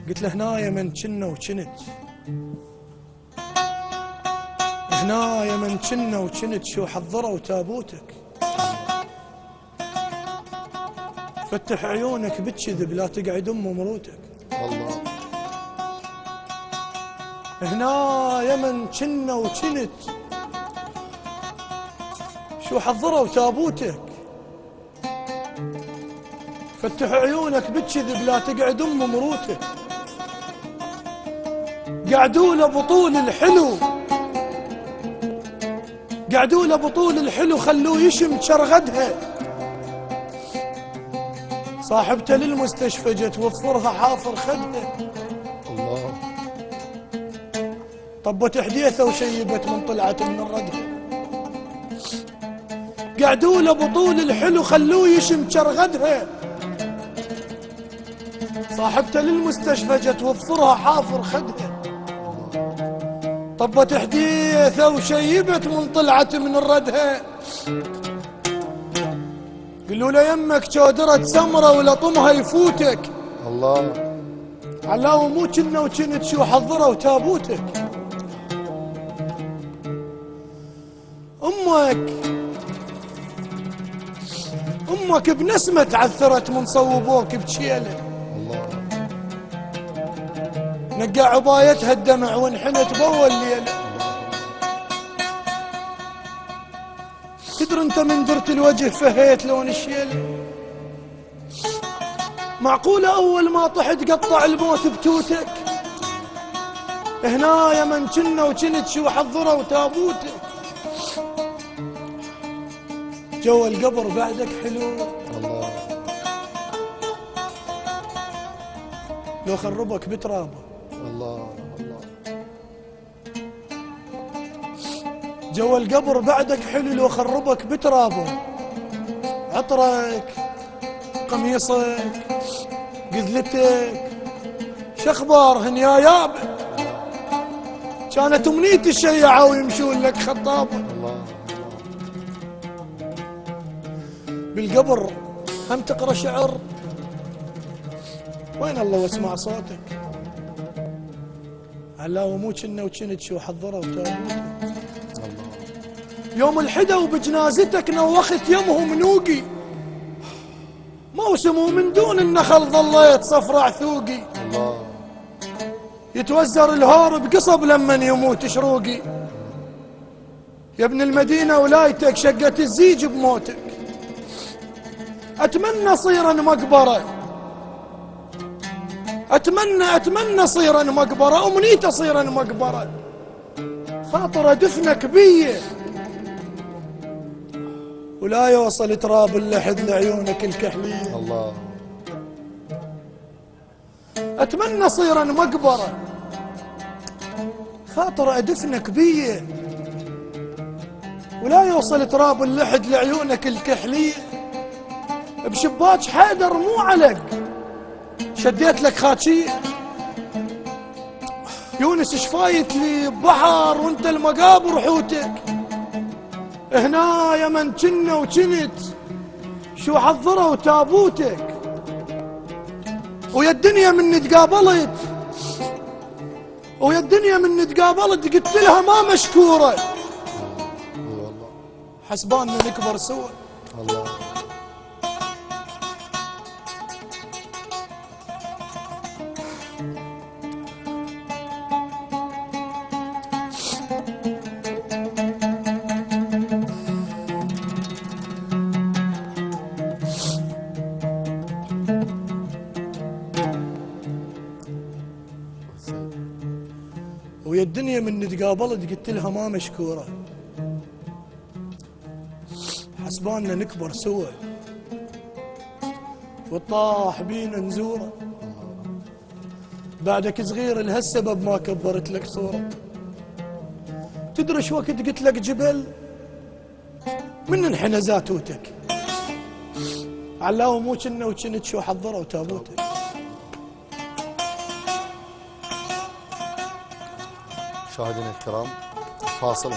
قلت له هنايا من كنا وكنت، هنايا من كنا وكنت شو حضروا تابوتك، فتح عيونك بتكذب لا تقعد مروتك. الله. هنايا من كنا وكنت شو حضروا تابوتك، فتح عيونك بتكذب لا تقعد مروتك. قعدوا له بطول الحلو، قعدوا له بطول الحلو خلوه يشم شرغدها. صاحبته للمستشفى جت وفرها حافر خدها. الله. طبت حديثه وشيبت من طلعت من الردها. قعدوا له بطول الحلو خلوه يشم شرغدها. صاحبته للمستشفى جت وفرها حافر خدها. طبت حديثه وشيبت من طلعت من الردها. قالوا له يمك جودرة سمرة ولا طمها يفوتك. الله. علاوة مو كنا وكنت شو حضروا تابوتك. امك بنسمة عثرت من صوبوك بشيله. الله. نقى عبايتها الدمع وانحنت بول الليله. تدري انت من درت الوجه فهيت لون الشيله. معقولة اول ما طحت قطع الموت بتوتك. هنايا من كنا وكنت شو حضروا تابوتك. جوا القبر بعدك حلو. الله. لو خربك بترابه. الله. الله. جوا القبر بعدك حلو لو خربك بترابه. عطرك، قميصك، قذلتك، شخبارهن يا يابا. كانت امنيتي الشيعة ويمشون لك خطابه. الله. بالقبر هم تقرا شعر. وين الله واسمع صوتك. علاوة مو كنا وكنت شو حضروا تابوتك. يوم الحدا وبجنازتك نوخت يمهم نوقي. موسم ومن دون النخل ظليت صفرع ثوقي. الله. يتوزر الهور بقصب لمن يموت شروقي. يا ابن المدينة ولايتك شقت الزيج بموتك. أتمنى صيرا مقبرة، أتمنى صيرا مقبرة. أمنيت صيرا مقبرة. خاطر دفنك بيه ولا يوصل تراب اللحد لعيونك الكحلية. الله. أتمنى صيرا مقبرة. خاطر أدفنك بيه ولا يوصل تراب اللحد لعيونك الكحلية. بشباك حيدر مو علق شديت لك خاتشية. يونس شفايت لي بحر وانت المقابر حوتك. هنا يا من كنا وكنت شو حضروا تابوتك. ويا الدنيا من تقابلت، ويا الدنيا من تقابلت قلت لها ما مشكورة. والله. حسباننا نكبر سوا. الله. ويا الدنيا من تقابلت قلت لها ما مشكورة. حسباننا نكبر سوا والطاح بينا نزوره. بعدك صغير لهالسبب ما كبرت لك صورة. تدري شو وقت قلت لك جبل من انحنى زاتوتك. علاوة مو كنا وكنت شو حضروا تابوتك. مشاهدينا الكرام، فاصل.